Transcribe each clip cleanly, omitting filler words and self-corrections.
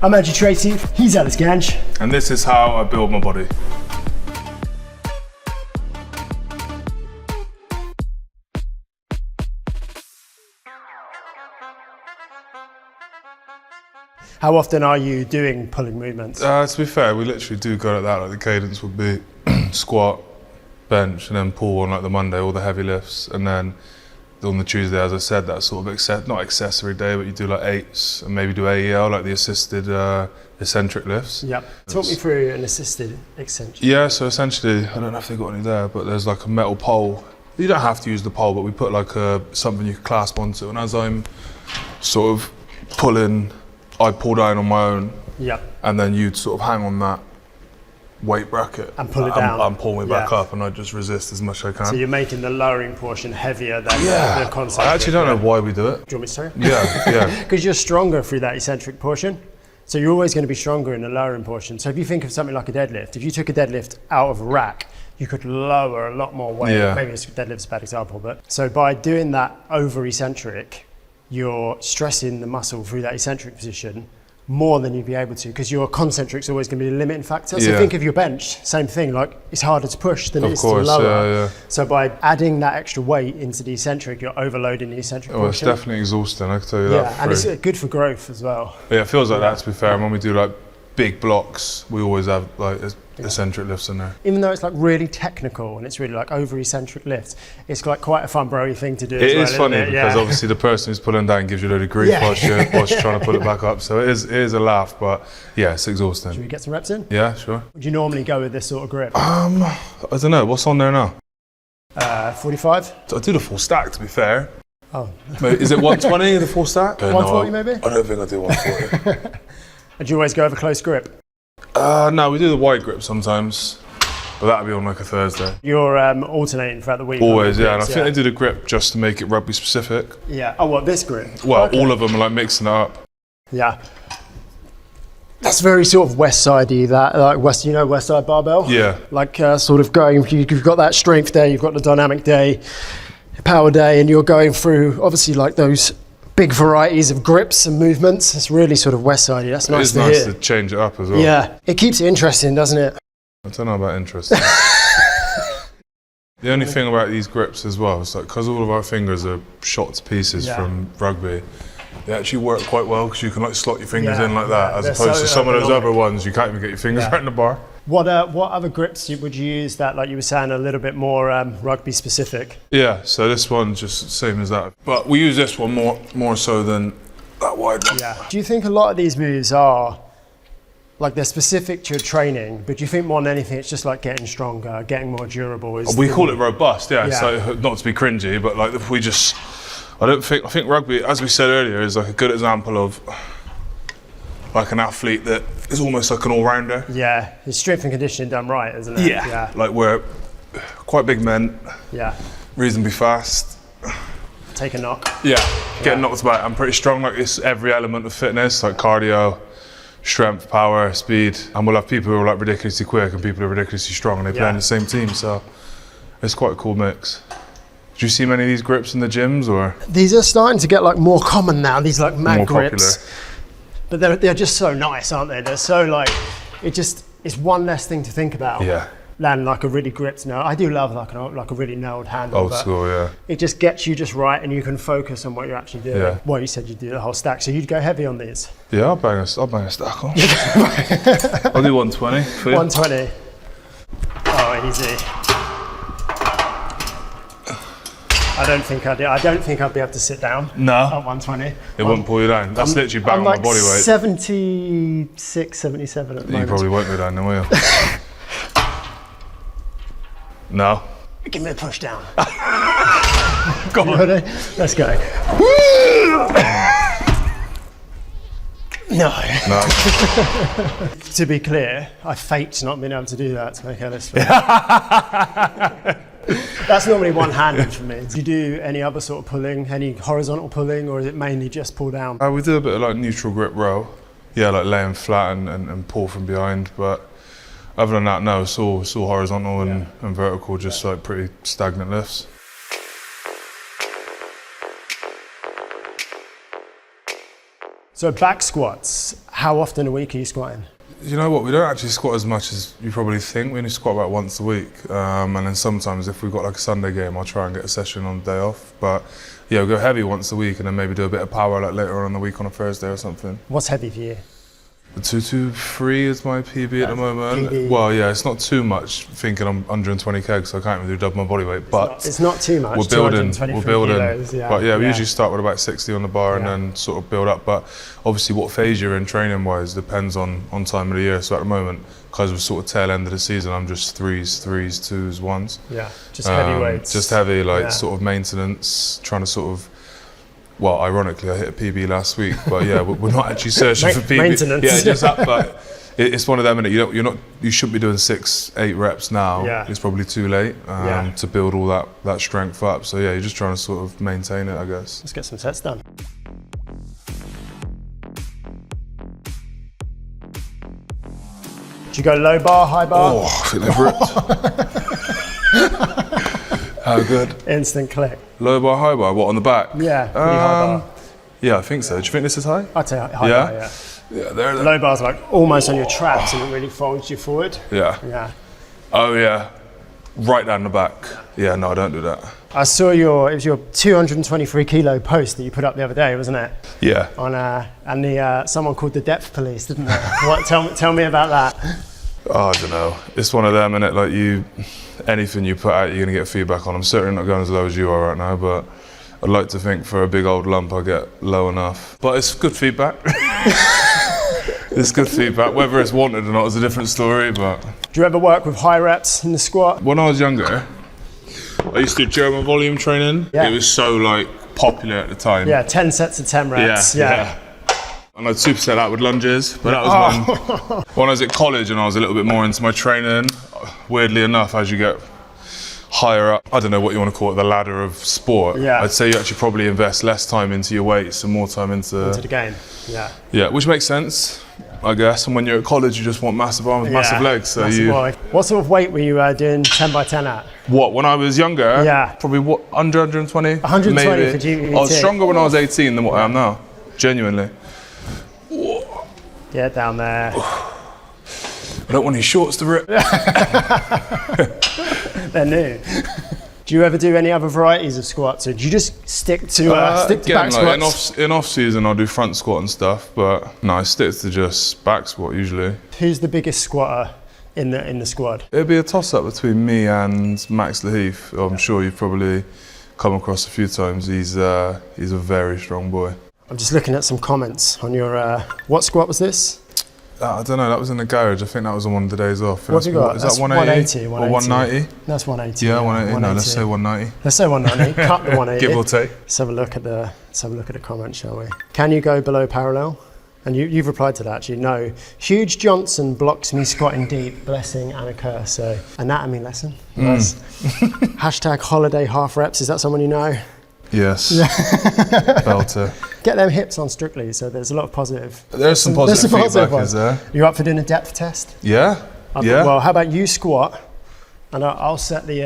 I'm Andrew Tracy, he's Ellis Genge. And this is how I build my body. How often are you doing pulling movements? To be fair, we literally do go like that. Like the cadence would be squat, bench, and then pull on like the Monday, all the heavy lifts, and then on the Tuesday, as I said, that sort of not accessory day, but you do like 8s and maybe do AEL, like the assisted eccentric lifts. Yep. Talk me through an assisted eccentric. Yeah, so essentially, I don't know if they've got any there, but there's like a metal pole. You don't have to use the pole, but we put like something you can clasp onto, and as I'm sort of pulling, I pull down on my own. Yep. And then you'd sort of hang on that weight bracket and pull it down and pull me back up, and I just resist as much as I can. So you're making the lowering portion heavier than the concept. I actually don't know why we do it. Do you want me to say? Yeah. Because you're stronger through that eccentric portion. So you're always going to be stronger in the lowering portion. So if you think of something like a deadlift, if you took a deadlift out of a rack, you could lower a lot more weight. Yeah. Maybe deadlift's a bad example, but so by doing that over eccentric, you're stressing the muscle through that eccentric position more than you'd be able to, because your concentric's always going to be the limiting factor. So think of your bench, same thing, like it's harder to push than it is to lower. So by adding that extra weight into the eccentric, you're overloading the eccentric portion. It's definitely exhausting, I can tell you that. Yeah, and it's good for growth as well. Yeah, it feels like that, to be fair. And when we do like big blocks, we always have like eccentric lifts in there. Even though it's like really technical and it's really like over eccentric lifts, it's like quite a fun bro-y thing to do. It is funny because obviously the person who's pulling down gives you a load of grief whilst you're trying to pull it back up. So it is a laugh, but yeah, it's exhausting. Should we get some reps in? Yeah, sure. Would you normally go with this sort of grip? I don't know. What's on there now? 45. So I do the full stack, to be fair. Oh. Is it 120, the full stack? 140 maybe? I don't think I do 140. And do you always go over close grip? No, we do the wide grip sometimes, but that'll be on like a Thursday. You're alternating throughout the week? Always, yeah, and I think they do the grip just to make it rugby specific. Yeah, oh what, this grip? Well, all of them are like mixing it up. Yeah. That's very sort of Westside-y, that, like Westside barbell? Yeah. Like sort of going, you've got that strength day, you've got the dynamic day, power day, and you're going through obviously like those big varieties of grips and movements. It's really sort of Westside-y. That's nice to hear. It's nice to change it up as well. Yeah, it keeps it interesting, doesn't it? I don't know about interesting. The only thing about these grips as well is like, because all of our fingers are shot to pieces from rugby, they actually work quite well because you can like slot your fingers in like that, as opposed to some of those other ones you can't even get your fingers right in the bar. What other grips would you use that, like you were saying, a little bit more rugby specific? Yeah, so this one's just the same as that, but we use this one more so than that wide one. Yeah. Do you think a lot of these moves are like they're specific to your training, but do you think more than anything it's just like getting stronger, getting more durable? We call it robust, so not to be cringy, but like if we just, I think rugby, as we said earlier, is like a good example of like an athlete that is almost like an all-rounder. Yeah, it's strength and conditioning done right, isn't it? Yeah. Like we're quite big men. Yeah. Reasonably fast. Take a knock. Yeah. Getting knocked about. I'm pretty strong. Like it's every element of fitness, like cardio, strength, power, speed, and we'll have people who are like ridiculously quick and people who are ridiculously strong, and they play in the same team. So it's quite a cool mix. Do you see many of these grips in the gyms, or? These are starting to get like more common now. These like mag grips. Popular. But they're just so nice, aren't they? They're so like, it's one less thing to think about than like a really gripped nail. I do love like a really nailed handle. Old school, yeah. It just gets you just right and you can focus on what you're actually doing. Yeah. Well, you said you'd do the whole stack, so you'd go heavy on these. Yeah, I'll bang a stack on. I'll do 120 for you. 120. Oh, easy. I don't think I'd be able to sit down. No. At 120. It wouldn't pull you down. That's literally bang on my body weight. 76, 77 at the moment. You probably won't go down then, will you? No. Give me a push down. Go on. Ready? Let's go. No. To be clear, I faked not being able to do that to make Ellis feel. That's normally one-handed for me. Do you do any other sort of pulling, any horizontal pulling, or is it mainly just pull down? We do a bit of like neutral grip row. Yeah, like laying flat and pull from behind, but other than that, no, it's all horizontal and vertical, just like pretty stagnant lifts. So back squats, How often a week are you squatting? You know what, we don't actually squat as much as you probably think. We only squat about once a week. And then sometimes if we've got like a Sunday game, I'll try and get a session on the day off. But yeah, we'll go heavy once a week and then maybe do a bit of power like later on in the week on a Thursday or something. What's heavy for you? The 223 is my PB at the moment. PB. Well, yeah, it's not too much thinking I'm 120 kg, so I can't even do double my body weight. But It's not too much. we're building. Kilos, yeah. But yeah, we usually start with about 60 on the bar and then sort of build up. But obviously what phase you're in training wise depends on time of the year. So at the moment, because we're sort of tail end of the season, I'm just threes, twos, ones. Yeah, just heavy weights. Just heavy, sort of maintenance, trying to sort of, well, ironically, I hit a PB last week, but yeah, we're not actually searching for PB. Maintenance. Yeah, just that, but it's one of them, innit? You shouldn't be doing 6-8 reps now. Yeah. It's probably too late to build all that strength up. So yeah, you're just trying to sort of maintain it, I guess. Let's get some sets done. Do you go low bar, high bar? Oh, I think they've ripped. How good? Instant click. Low bar, high bar, what, on the back? Yeah, pretty high bar. Yeah, I think so. Do you think this is high? I'd say high bar, yeah. Yeah, they're Low bar's like almost on your traps and it really folds you forward. Yeah. Yeah. Oh yeah, right down the back. Yeah, no, I don't do that. I saw it was your 223 kilo post that you put up the other day, wasn't it? Yeah. And someone called the depth police, didn't they? Tell me about that. Oh, I don't know. It's one of them, innit? Like anything you put out, you're gonna get feedback on. I'm certainly not going as low as you are right now, but I'd like to think for a big old lump I get low enough. But it's good feedback. It's good feedback. Whether it's wanted or not is a different story, but. Do you ever work with high reps in the squat? When I was younger, I used to do German volume training. Yeah. It was so popular at the time. Yeah, 10 sets of 10 reps. Yeah. And I'd superset that with lunges, but that was when I was at college and I was a little bit more into my training. Weirdly enough, as you get higher up, I don't know what you want to call it, the ladder of sport, I'd say you actually probably invest less time into your weights and more time into the game. Yeah, which makes sense, I guess. And when you're at college, you just want massive arms, massive legs. So What sort of weight were you doing 10 by 10 at? What, when I was younger? Yeah. Probably under 120? 120 maybe. for GBT. I was stronger when I was 18 than what I am now, genuinely. Get down there. I don't want any shorts to rip. They're new. Do you ever do any other varieties of squats, or do you just stick to back squats? In off season, I'll do front squat and stuff, but no, I stick to just back squat usually. Who's the biggest squatter in the squad? It'd be a toss up between me and Max Laheath. I'm sure you've probably come across a few times. He's a very strong boy. I'm just looking at some comments on your. What squat was this? I don't know, that was in the garage. I think that was on one of the days off. What have you got? Is that 180 or 190? That's 180. Yeah, 180. No, let's say 190. Let's say 190. Cut the 180. Give or take. Let's have a look at the comments, shall we? Can you go below parallel? And you've replied to that actually. No. Huge Johnson blocks me squatting deep. Blessing and a curse. So anatomy lesson. Nice. Hashtag holiday half reps. Is that someone you know? Yes. Belter. Get them hips on Strictly, so there's a lot of positive. There's some positive feedback, is there? You up for doing a depth test? Yeah. Well, how about you squat, and I'll set the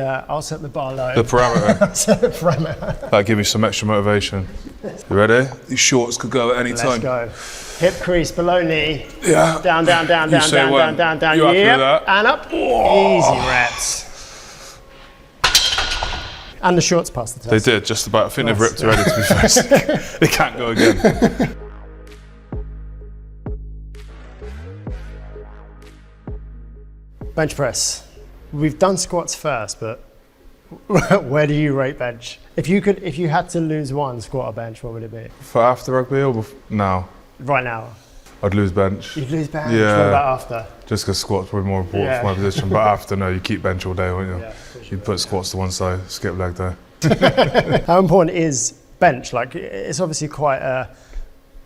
bar low. The parameter. Set the parameter. That'll give me some extra motivation. You ready? These shorts could go at any time. Let's go. Hip crease below knee. Yeah. Down. You say when. Down. You happy with that? And up. Oh. Easy reps. And the shorts passed the test. They did, just about. I think they've ripped already, to be fair. They can't go again. Bench press. We've done squats first, but where do you rate bench? If you had to lose one squat or bench, what would it be? For after rugby or now? Right now. I'd lose bench. You'd lose bench? Yeah. What about after? Just because squat's probably more important for my position. But after, no, you keep bench all day, won't you? Yeah, sure. You put squats to one side, skip leg day. How important is bench? Like, it's obviously quite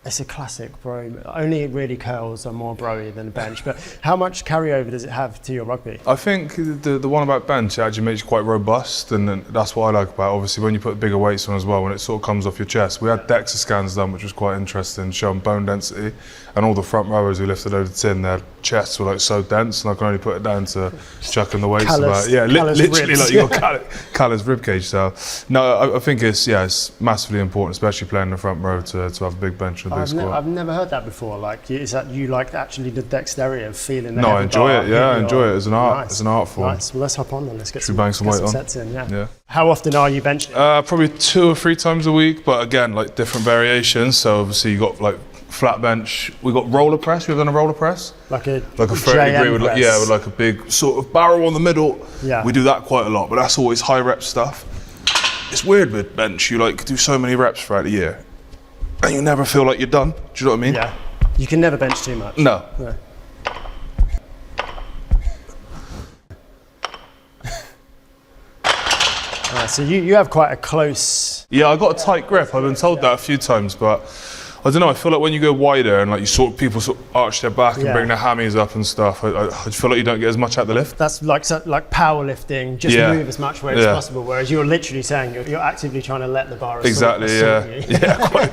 it's a classic bro. Only really curls are more broy than bench. But how much carryover does it have to your rugby? I think the one about bench, it actually makes you quite robust, and that's what I like about it. Obviously, when you put bigger weights on as well, when it sort of comes off your chest. We had DEXA scans done, which was quite interesting, showing bone density, and all the front rowers who lifted over the tin, their chests were like so dense, and I can only put it down to chucking the weights about. Yeah, literally ribs. Like you got callous rib cage. So no, I think it's massively important, especially playing in the front row, to have a big bench the big squat. I've never heard that before. Like, is that you like actually the dexterity of feeling the No, I heavy enjoy bar it. Yeah, I hit enjoy your- it as an art. Nice. It's an art form. Nice. Well, let's hop on then. Let's get Should we bang some weight on? sets in. Yeah. Yeah. How often are you benching? Probably 2 or 3 times a week, but again, like different variations. So obviously you got like flat bench. We got roller press. You've done a roller press? Like a 30 degree with press. with like a big sort of barrel on the middle. Yeah. We do that quite a lot, but that's always high rep stuff. It's weird with bench. You like do so many reps throughout the year, and you never feel like you're done. Do you know what I mean? Yeah. You can never bench too much. No. So you have quite a close. Yeah, I got a tight grip. I've been told that a few times, but I don't know. I feel like when you go wider and like people sort of arch their back and bring their hammies up and stuff, I feel like you don't get as much out the lift. That's like powerlifting. Just move as much weight as possible. Whereas you're literally saying you're actively trying to let the bar assault you.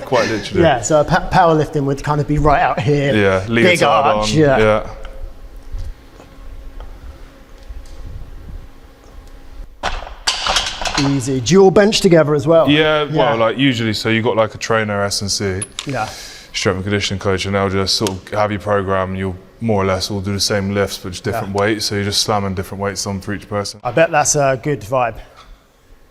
Quite literally. Yeah. So powerlifting would kind of be right out here. Yeah, big arch. On. Yeah. Easy. Do you all bench together as well? Yeah, well, like usually, so you got like a trainer, S&C, strength and conditioning coach, and they'll just sort of have your program. You'll more or less all do the same lifts, but just different weights. So you're just slamming different weights on for each person. I bet that's a good vibe.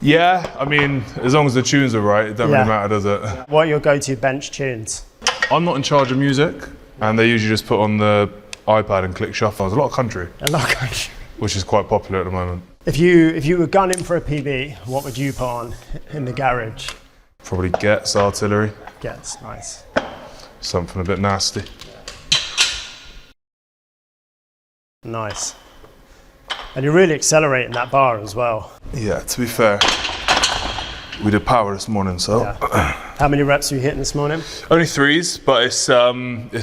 Yeah, I mean, as long as the tunes are right, it doesn't really matter, does it? What are your go-to bench tunes? I'm not in charge of music, and they usually just put on the iPad and click shuffle. There's a lot of country. Which is quite popular at the moment. If you were gunning for a PB, what would you put on in the garage? Probably Gets Artillery. Gets, nice. Something a bit nasty. Nice. And you're really accelerating that bar as well. Yeah, to be fair, we did power this morning, so. How many reps are you hitting this morning? Only 3s, but it's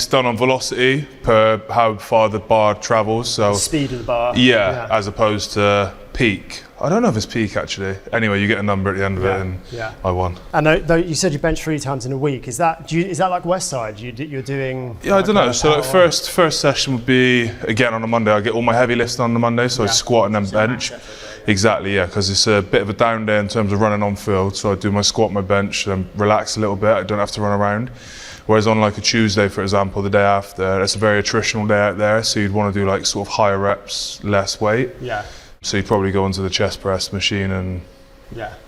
done on velocity per how far the bar travels. So the speed of the bar. Yeah, as opposed to peak. I don't know if it's peak actually. Anyway, you get a number at the end of it, and I won. And though you said you bench 3 times in a week, is that like Westside? You're doing? Yeah, I don't know. So like first session would be again on a Monday. I get all my heavy lifts on the Monday, so I squat and then bench. Exactly, yeah, because it's a bit of a down day in terms of running on field. So I do my squat, my bench, and relax a little bit. I don't have to run around. Whereas on like a Tuesday, for example, the day after, it's a very attritional day out there. So you'd want to do like sort of higher reps, less weight. Yeah. So you'd probably go onto the chest press machine and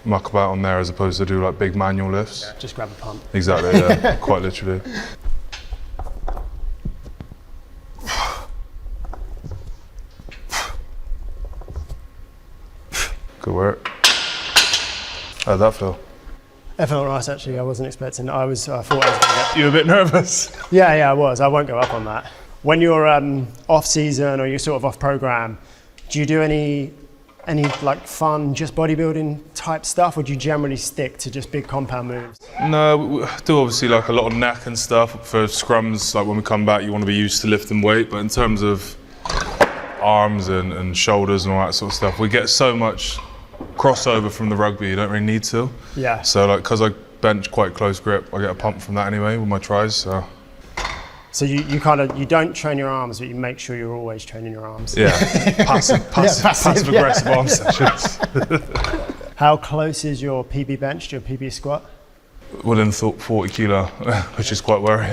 muck about on there as opposed to do like big manual lifts. Yeah, just grab a pump. Exactly, yeah, quite literally. Good work. How'd that feel? It felt right actually. I wasn't expecting. I thought I was going to get. You were a bit nervous? Yeah, I was. I won't go up on that. When you're off season or you're sort of off program, do you do any like fun, just bodybuilding type stuff, or do you generally stick to just big compound moves? No, we do obviously like a lot of neck and stuff for scrums. Like when we come back, you want to be used to lifting weight, but in terms of arms and shoulders and all that sort of stuff, we get so much crossover from the rugby, you don't really need to. Yeah. So like, because I bench quite close grip, I get a pump from that anyway with my tries. So you don't train your arms, but you make sure you're always training your arms. Yeah, passive aggressive arm sessions. How close is your PB bench to your PB squat? Within 40 kilo, which is quite worrying.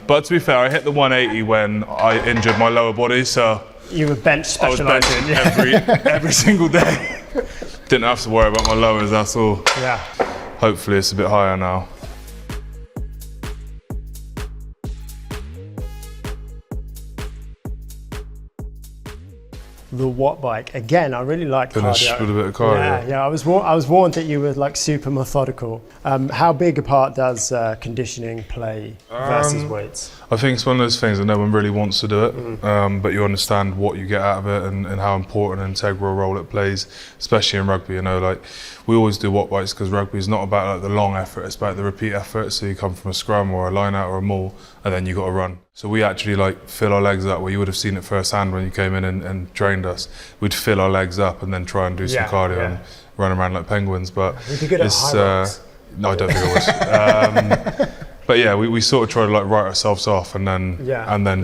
But to be fair, I hit the 180 when I injured my lower body, so you were bench specialising. I was benching every single day. Didn't have to worry about my lowers, that's all. Yeah. Hopefully it's a bit higher now. The watt bike again. I really like Finish cardio. with a bit of cardio. Yeah. I was warned that you were like super methodical. How big a part does conditioning play versus weights? I think it's one of those things that no one really wants to do it, but you understand what you get out of it and how important an integral role it plays, especially in rugby. You know, like we always do watt bikes because rugby is not about like the long effort; it's about the repeat effort. So you come from a scrum or a line out or a maul, and then you got to run. So we actually like fill our legs up, where you would have seen it firsthand when you came in and trained us. We'd fill our legs up and then try and do some cardio and run around like penguins. But you'd be good at high rocks. No, I don't think I was. But yeah, we sort of try to like write ourselves off and then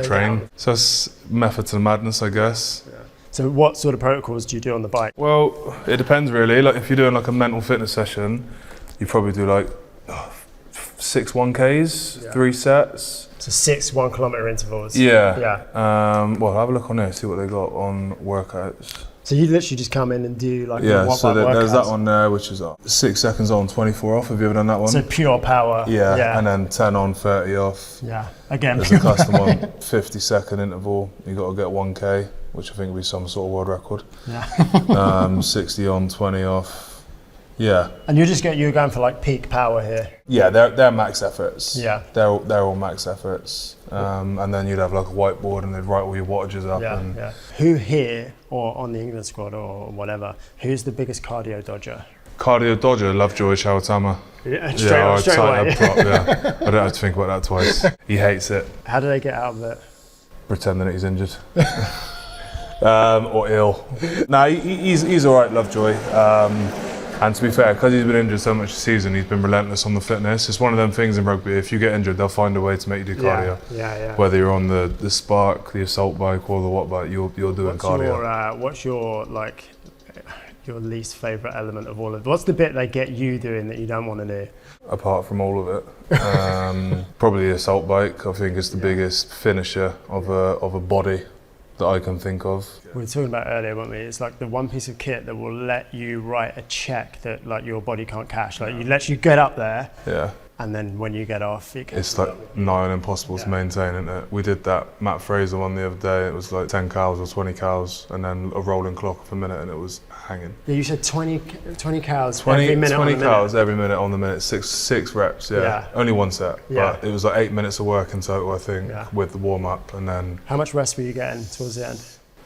train. Down. So it's method to the madness, I guess. Yeah. So what sort of protocols do you do on the bike? Well, it depends really. Like if you're doing like a mental fitness session, you probably do like 6 1Ks, 3 sets. So 6 1 kilometre intervals. Yeah. Well, have a look on there, see what they got on workouts. So you literally just come in and do like so there's that one there, which is 6 seconds on, 24 off. Have you ever done that one? So pure power. Yeah. And then 10 on, 30 off. Yeah, again. There's a custom one, 50-second interval. You got to get 1K, which I think will be some sort of world record. Yeah. 60 on, 20 off. Yeah. And you're going for like peak power here. Yeah, they're max efforts. Yeah. They're all max efforts. And then you'd have like a whiteboard and they'd write all your wattages up. Yeah. Who here or on the England squad or whatever, who's the biggest cardio dodger? Cardio dodger, Lovejoy Shawatama. Yeah, straight away. Prop, yeah. I don't have to think about that twice. He hates it. How do they get out of it? Pretending that he's injured. Or ill. No, he's all right, Lovejoy. And to be fair, because he's been injured so much this season, he's been relentless on the fitness. It's one of them things in rugby, if you get injured, they'll find a way to make you do cardio. Yeah. Whether you're on the Spark, the assault bike, or the watt bike, you're doing cardio. What's your your least favourite element of all of it? What's the bit they get you doing that you don't want to do? Apart from all of it, probably the assault bike. I think is the biggest finisher of a body that I can think of. We were talking about earlier, weren't we? It's like the one piece of kit that will let you write a check that like your body can't cash. Like you let you get up there. Yeah. And then when you get off, it's like nigh on impossible to maintain, isn't it? We did that Matt Fraser one the other day. It was like 10 cows or 20 cows, and then a rolling clock for a minute, and it was hanging. Yeah, you said 20 cows every minute. 20 cows every minute on the minute. Six reps. Yeah. Only one set. Yeah. But it was like 8 minutes of work in total, I think, with the warm up, and then. How much rest were you getting towards the end?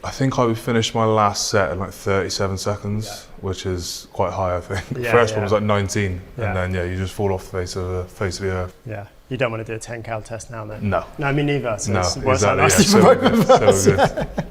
I think I would finish my last set in like 37 seconds, which is quite high, I think. First one was like 19, and then you just fall off the face of the earth. Yeah, you don't want to do a 10 cal test now, then. No. No, me neither. So no, it's exactly. for both of us. So good.